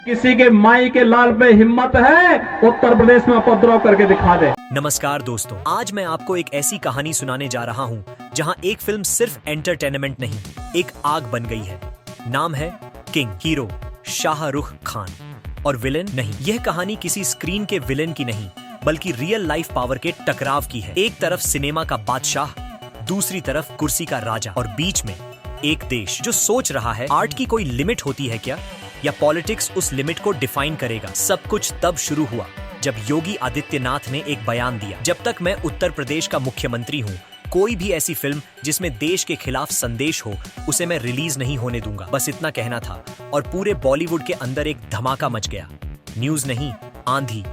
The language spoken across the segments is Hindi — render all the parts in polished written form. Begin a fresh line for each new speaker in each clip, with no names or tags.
किसी के माई के लाल पे हिम्मत है, उत्तर प्रदेश में उपद्रव करके दिखा दे।
नमस्कार दोस्तों, आज मैं आपको एक ऐसी कहानी सुनाने जा रहा हूँ जहाँ एक फिल्म सिर्फ एंटरटेनमेंट नहीं, एक आग बन गई है। नाम है किंग। हीरो शाहरुख खान और विलेन नहीं। यह कहानी किसी स्क्रीन के विलेन की नहीं, बल्कि रियल लाइफ पावर के टकराव की है। एक तरफ सिनेमा का बादशाह, दूसरी तरफ कुर्सी का राजा, और बीच में एक देश जो सोच रहा है आर्ट की कोई लिमिट होती है क्या, या पॉलिटिक्स उस लिमिट को डिफाइन करेगा। सब कुछ तब शुरू हुआ जब योगी आदित्यनाथ ने एक बयान दिया, जब तक मैं उत्तर प्रदेश का मुख्यमंत्री हूँ, कोई भी ऐसी फिल्म जिसमें देश के खिलाफ संदेश हो, उसे मैं रिलीज नहीं होने दूंगा। बस इतना कहना था और पूरे बॉलीवुड के अंदर एक धमाका मच गया। न्यूज नहीं, आंधी,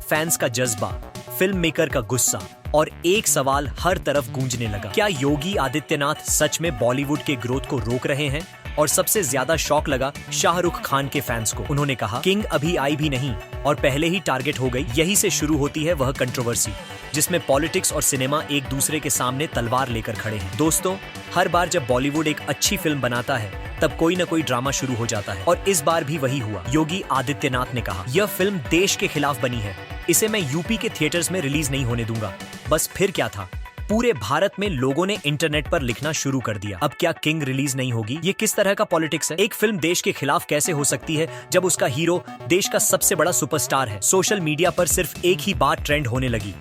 फैंस का जज्बा, फिल्म मेकर का गुस्सा, और एक सवाल हर तरफ गूंजने लगा, क्या योगी आदित्यनाथ सच में बॉलीवुड के ग्रोथ को रोक रहे हैं? और सबसे ज्यादा शॉक लगा शाहरुख खान के फैंस को। उन्होंने कहा किंग अभी आई भी नहीं और पहले ही टारगेट हो गई। यही से शुरू होती है वह कंट्रोवर्सी जिसमें पॉलिटिक्स और सिनेमा एक दूसरे के सामने तलवार लेकर खड़े हैं। दोस्तों, हर बार जब बॉलीवुड एक अच्छी फिल्म बनाता है तब कोई न कोई ड्रामा शुरू हो जाता है, और इस बार भी वही हुआ। योगी आदित्यनाथ ने कहा यह फिल्म देश के खिलाफ बनी है, इसे मैं यूपी के थिएटर्स में रिलीज नहीं होने दूंगा। बस फिर क्या था, पूरे भारत में लोगों ने इंटरनेट पर लिखना शुरू कर दिया, अब क्या किंग रिलीज नहीं होगी? ये किस तरह का पॉलिटिक्स है? एक फिल्म देश के खिलाफ कैसे हो सकती है जब उसका हीरो देश का सबसे बड़ा सुपरस्टार है? सोशल मीडिया पर सिर्फ एक ही बात ट्रेंड होने लगी,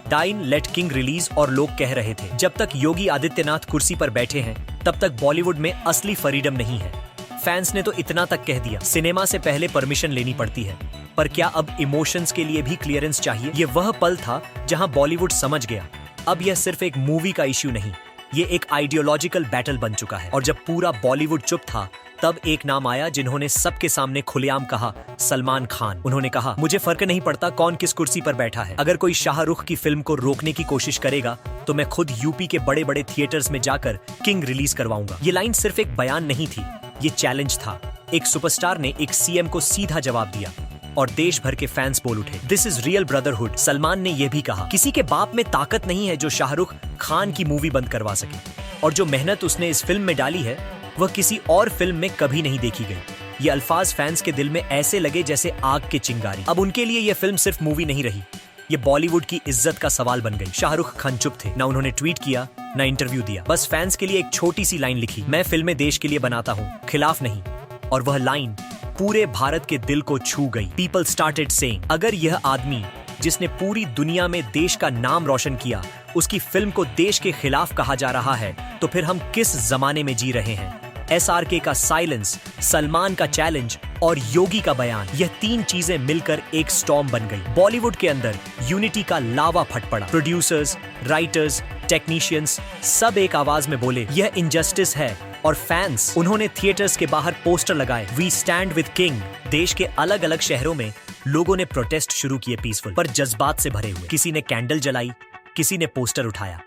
डाइन लेट किंग रिलीज, और लोग कह रहे थे जब तक योगी आदित्यनाथ कुर्सी पर बैठे हैं तब तक बॉलीवुड में असली फ्रीडम नहीं है। फैंस ने तो इतना तक कह दिया, सिनेमा से पहले परमिशन लेनी पड़ती है। पर क्या अब इमोशंस के लिए भी क्लियरेंस चाहिए? ये वह पल था जहां बॉलीवुड समझ गया, अब यह सिर्फ एक मूवी का इश्यू नहीं, ये एक आइडियोलॉजिकल बैटल बन चुका है। और जब पूरा बॉलीवुड चुप था, तब एक नाम आया जिन्होंने सबके सामने खुलेआम कहा, सलमान खान। उन्होंने कहा मुझे फर्क नहीं पड़ता कौन किस कुर्सी पर बैठा है, अगर कोई शाहरुख की फिल्म को रोकने की कोशिश करेगा तो मैं खुद यूपी के बड़े बड़े थिएटर्स में जाकर किंग रिलीज करवाऊंगा। ये लाइन सिर्फ एक बयान नहीं थी, ये चैलेंज था। एक सुपरस्टार ने एक सीएम को सीधा जवाब दिया और देश भर के फैंस बोल उठे, this is real brotherhood. Salman ने यह भी कहा किसी के बाप में ताकत नहीं है जो शाहरुख खान की मूवी बंद करवा सके, और जो मेहनत उसने इस फिल्म में डाली है वह किसी और फिल्म में कभी नहीं देखी गई। ये अल्फाज फैंस के दिल में ऐसे लगे जैसे आग के चिंगारी। अब उनके लिए यह फिल्म सिर्फ मूवी नहीं रही, ये बॉलीवुड की इज्जत का सवाल बन गई। शाहरुख खान चुप थे, ना उन्होंने ट्वीट किया ना इंटरव्यू दिया, बस फैंस के लिए एक छोटी सी लाइन लिखी, मैं फिल्में देश के लिए बनाता हूँ, खिलाफ नहीं। और वह लाइन पूरे भारत के दिल को छू गई। पीपल स्टार्टेड सेइंग, अगर यह आदमी जिसने पूरी दुनिया में देश का नाम रोशन किया, उसकी फिल्म को देश के खिलाफ कहा जा रहा है, तो फिर हम किस जमाने में जी रहे हैं? एसआरके का साइलेंस, सलमान का चैलेंज और योगी का बयान, यह तीन चीजें मिलकर एक स्टॉर्म बन गई। बॉलीवुड के अंदर यूनिटी का लावा फट पड़ा। प्रोड्यूसर्स, राइटर्स, टेक्नीशियंस सब एक आवाज में बोले यह इनजस्टिस है। और फैंस, उन्होंने थिएटर्स के बाहर पोस्टर लगाए, वी स्टैंड विद किंग। देश के अलग अलग शहरों में लोगों ने प्रोटेस्ट शुरू किए, पीसफुल पर जज्बात से भरे हुए। किसी ने कैंडल जलाई, किसी ने पोस्टर उठाया।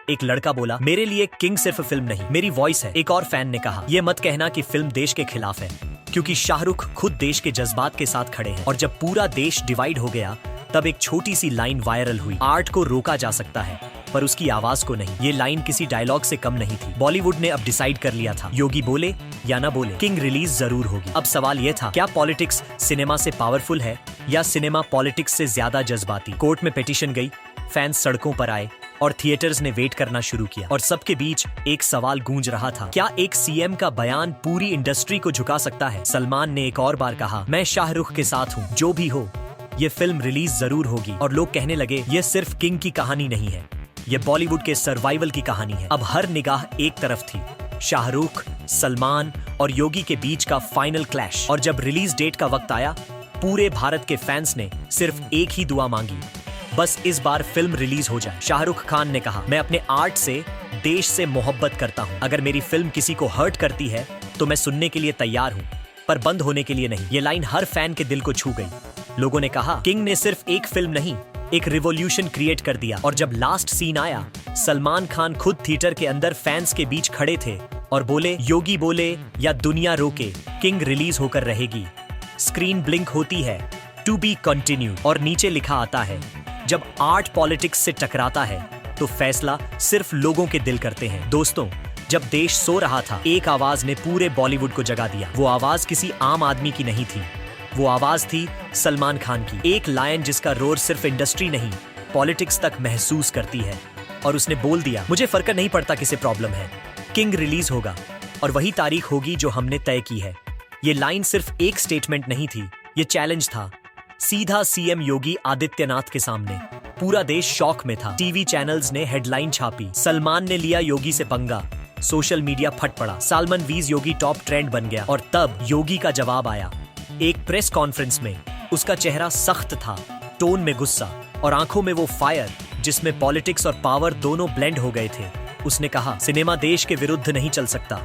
एक लड़का बोला मेरे लिए किंग सिर्फ फिल्म नहीं, मेरी वॉइस है। एक और फैन ने कहा यह मत कहना कि फिल्म देश के खिलाफ है, क्योंकि शाहरुख खुद देश के जज्बात के साथ खड़े हैं। और जब पूरा देश डिवाइड हो गया, तब एक छोटी सी लाइन वायरल हुई, आर्ट को रोका जा सकता है पर उसकी आवाज को नहीं। ये लाइन किसी डायलॉग से कम नहीं थी। बॉलीवुड ने अब डिसाइड कर लिया था, योगी बोले या ना बोले, किंग रिलीज जरूर होगी। अब सवाल यह था, क्या पॉलिटिक्स सिनेमा से पावरफुल है या सिनेमा पॉलिटिक्स से ज्यादा जज्बाती? कोर्ट में पिटीशन गई, फैंस सड़कों पर आए और थिएटर्स ने वेट करना शुरू किया। और सबके बीच एक सवाल गूंज रहा था, क्या एक सीएम का बयान पूरी इंडस्ट्री को झुका सकता है? सलमान ने एक और बार कहा, मैं शाहरुख के साथ हूँ, जो भी हो ये फिल्म रिलीज जरूर होगी। और लोग कहने लगे ये सिर्फ किंग की कहानी नहीं है, ये बॉलीवुड के सर्वाइवल की कहानी है। अब हर निगाह एक तरफ थी, शाहरुख, सलमान और योगी के बीच का फाइनल क्लैश। और जब रिलीज डेट का वक्त आया, पूरे भारत के फैंस ने सिर्फ एक ही दुआ मांगी, बस इस बार फिल्म रिलीज हो जाए। शाहरुख खान ने कहा मैं अपने आर्ट से, देश से मोहब्बत करता हूँ, अगर मेरी फिल्म किसी को हर्ट करती है तो मैं सुनने के लिए तैयार हूँ, पर बंद होने के लिए नहीं। ये लाइन हर फैन के दिल को छू गई। लोगों ने कहा किंग ने सिर्फ एक फिल्म नहीं, एक रिवॉल्यूशन क्रिएट कर दिया। और जब लास्ट सीन आया, सलमान खान खुद थिएटर के अंदर फैंस के बीच खड़े थे और बोले योगी बोले या दुनिया रोके, किंग रिलीज होकर रहेगी। स्क्रीन ब्लिंक होती है, टू बी कंटिन्यूड, और नीचे लिखा आता है जब आर्ट पॉलिटिक्स से टकराता है तो फैसला सिर्फ लोगों के दिल करते हैं। दोस्तों, जब देश सो रहा था, एक आवाज ने पूरे बॉलीवुड को जगा दिया। वो आवाज किसी आम आदमी की नहीं थी, वो आवाज थी सलमान खान की, एक लायन जिसका रोर सिर्फ इंडस्ट्री नहीं पॉलिटिक्स तक महसूस करती है। और उसने बोल दिया, मुझे फर्क नहीं पड़ता किसे प्रॉब्लम है, किंग रिलीज होगा और वही तारीख होगी जो हमने तय की है। ये लाइन सिर्फ एक स्टेटमेंट नहीं थी, ये चैलेंज था, सीधा सीएम योगी आदित्यनाथ के सामने। पूरा देश शॉक में था। टीवी चैनल्स ने हेडलाइन छापी, सलमान ने लिया योगी से पंगा। सोशल मीडिया फट पड़ा, सालमन वीज योगी टॉप ट्रेंड बन गया। और तब योगी का जवाब आया। एक प्रेस कॉन्फ्रेंस में उसका चेहरा सख्त था, टोन में गुस्सा और आंखों में वो फायर जिसमें पॉलिटिक्स और पावर दोनों ब्लेंड हो गए थे। उसने कहा, सिनेमा देश के विरुद्ध नहीं चल सकता।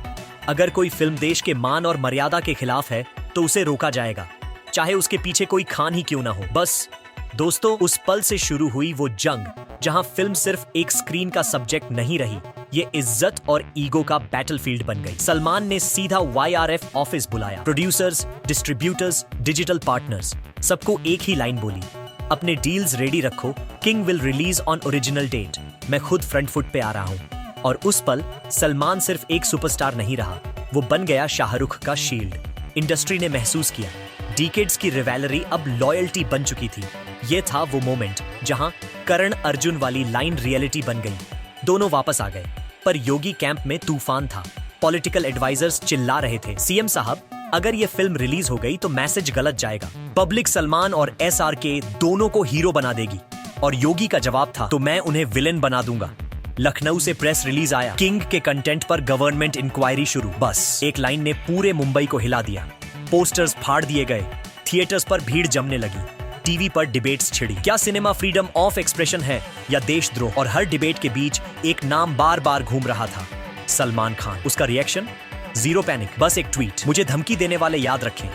अगर कोई फिल्म देश के मान और मर्यादा के खिलाफ है तो उसे रोका जाएगा, चाहे उसके पीछे कोई खान ही क्यों ना हो। बस दोस्तों, उस पल से शुरू हुई वो जंग जहां फिल्म सिर्फ एक स्क्रीन का सब्जेक्ट नहीं रही, ये इज्जत और ईगो का बैटलफील्ड बन गई। सलमान ने सीधा YRF ऑफिस बुलाया, प्रोड्यूसर्स, डिस्ट्रीब्यूटर्स, डिजिटल पार्टनर्स, सबको एक ही लाइन बोली, अपने डील्स रेडी रखो, king will release on original date. मैं खुद फ्रंट फुट पे आ रहा हूं। और उस पल सलमान सिर्फ एक सुपरस्टार नहीं रहा, वो बन गया शाहरुख का शील्ड। इंडस्ट्री ने महसूस किया, डिकेड्स की रिवैलरी अब लॉयल्टी बन चुकी थी। ये था वो मोमेंट जहां करण अर्जुन वाली लाइन रियलिटी बन गई। दोनों वापस आ गए, पर योगी कैंप में तूफान था। पॉलिटिकल एडवाइजर्स चिल्ला रहे थे, सीएम साहब, अगर ये फिल्म रिलीज हो गई तो मैसेज गलत जाएगा, पब्लिक सलमान और SRK दोनों को हीरो बना देगी। और योगी का जवाब था, तो मैं उन्हें विलेन बना दूंगा। लखनऊ से प्रेस रिलीज आया, किंग के कंटेंट पर गवर्नमेंट इंक्वायरी शुरू। बस एक लाइन ने पूरे मुंबई को हिला दिया। पोस्टर्स फाड़ दिए गए, थिएटर्स पर भीड़ जमने लगी, टीवी पर डिबेट्स छिड़ी, क्या सिनेमा फ्रीडम ऑफ एक्सप्रेशन है या देशद्रोह। और हर डिबेट के बीच एक नाम बार बार घूम रहा था, सलमान खान। उसका रिएक्शन, जीरो पैनिक, बस एक ट्वीट, मुझे धमकी देने वाले याद रखें,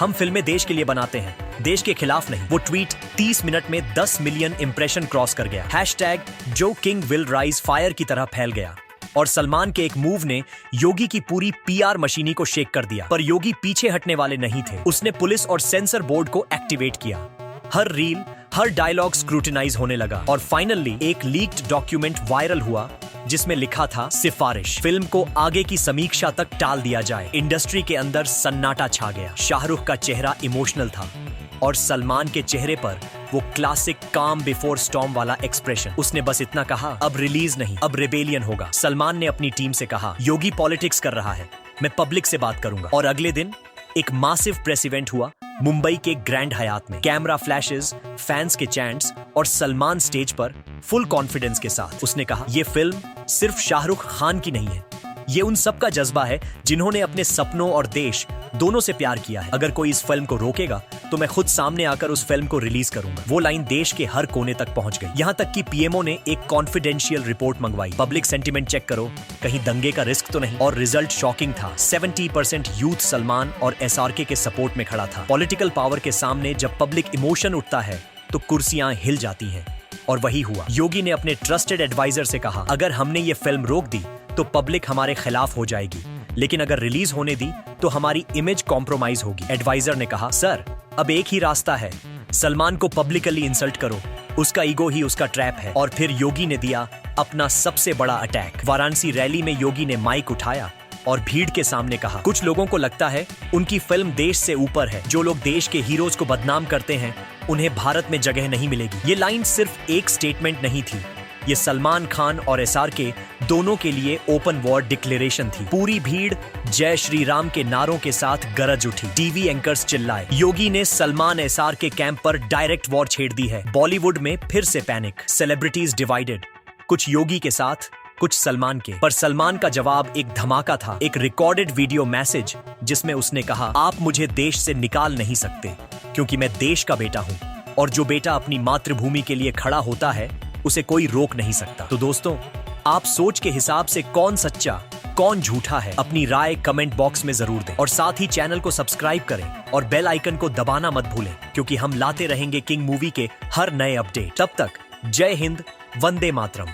हम फिल्में देश के लिए बनाते हैं, देश के खिलाफ नहीं। वो ट्वीट 30 मिनट में 10 मिलियन इंप्रेशन क्रॉस कर गया। हैशटैग जो किंग विल राइज फायर की तरह फैल गया। और सलमान के एक मूव ने योगी की पूरी PR मशीनी को शेक कर दिया। पर योगी पीछे हटने वाले नहीं थे, उसने पुलिस और सेंसर बोर्ड को एक्टिवेट किया। हर रील, हर डायलॉग स्क्रूटिनाइज होने लगा। और फाइनली एक लीक्ड डॉक्यूमेंट वायरल हुआ जिसमें लिखा था, सिफारिश, फिल्म को आगे की समीक्षा तक टाल दिया जाए। इंडस्ट्री के अंदर सन्नाटा छा गया। शाहरुख का चेहरा इमोशनल था और सलमान के चेहरे पर वो क्लासिक काम बिफोर स्टॉर्म वाला एक्सप्रेशन। उसने बस इतना कहा, अब रिलीज नहीं, अब रिबेलियन होगा। सलमान ने अपनी टीम से कहा, योगी पॉलिटिक्स कर रहा है, मैं पब्लिक से बात करूंगा। और अगले दिन एक मासिव प्रेस इवेंट हुआ मुंबई के ग्रैंड हयात में। कैमरा फ्लैशेस, फैंस के चैंट्स और सलमान स्टेज पर फुल कॉन्फिडेंस के साथ। उसने कहा, ये फिल्म सिर्फ शाहरुख खान की नहीं है, ये उन सब का जज्बा है जिन्होंने अपने सपनों और देश दोनों से प्यार किया है। अगर कोई इस फिल्म को रोकेगा तो मैं खुद सामने आकर उस फिल्म को रिलीज करूंगा। वो लाइन देश के हर कोने तक पहुंच गई। यहाँ तक कि PMO ने एक कॉन्फिडेंशियल रिपोर्ट मंगवाई, पब्लिक सेंटिमेंट चेक करो, कहीं दंगे का रिस्क तो नहीं। और रिजल्ट शॉकिंग था, 70% यूथ सलमान और SRK के सपोर्ट में खड़ा था। पॉलिटिकल पावर के सामने जब पब्लिक इमोशन उठता है तो कुर्सियां हिल जाती हैं। और वही हुआ। योगी ने अपने ट्रस्टेड एडवाइजर से कहा, अगर हमने ये फिल्म रोक दी तो पब्लिक हमारे खिलाफ हो जाएगी, लेकिन अगर रिलीज होने दी तो हमारी इमेज कॉम्प्रोमाइज होगी। एडवाइजर ने कहा, सर, अब एक ही रास्ता है, सलमान को पब्लिकली इंसल्ट करो, उसका ईगो ही उसका ट्रैप है। और फिर योगी ने दिया अपना सबसे बड़ा अटैक। वाराणसी रैली में योगी ने माइक उठाया और भीड़ के सामने कहा, कुछ लोगों को लगता है उनकी फिल्म देश से ऊपर है, जो लोग देश के हीरोज को बदनाम करते हैं उन्हें भारत में जगह नहीं मिलेगी। ये लाइन सिर्फ एक स्टेटमेंट नहीं थी, ये सलमान खान और SRK दोनों के लिए ओपन वॉर डिक्लेरेशन थी। पूरी भीड़ जय श्री राम के नारों के साथ गरज उठी। टीवी एंकर्स चिल्लाए, योगी ने सलमान SRK कैंप पर डायरेक्ट वॉर छेड़ दी है। बॉलीवुड में फिर से पैनिक, सेलिब्रिटीज डिवाइडेड, कुछ योगी के साथ, कुछ सलमान के। पर सलमान का जवाब एक धमाका था, एक रिकॉर्डेड वीडियो मैसेज जिसमें उसने कहा, आप मुझे देश से निकाल नहीं सकते क्योंकि मैं देश का बेटा हूं, और जो बेटा अपनी मातृभूमि के लिए खड़ा होता है उसे कोई रोक नहीं सकता। तो दोस्तों, आप सोच के हिसाब से कौन सच्चा कौन झूठा है, अपनी राय कमेंट बॉक्स में जरूर दें। और साथ ही चैनल को सब्सक्राइब करें और बेल आइकन को दबाना मत भूलें, क्योंकि हम लाते रहेंगे किंग मूवी के हर नए अपडेट। तब तक जय हिंद, वंदे मातरम।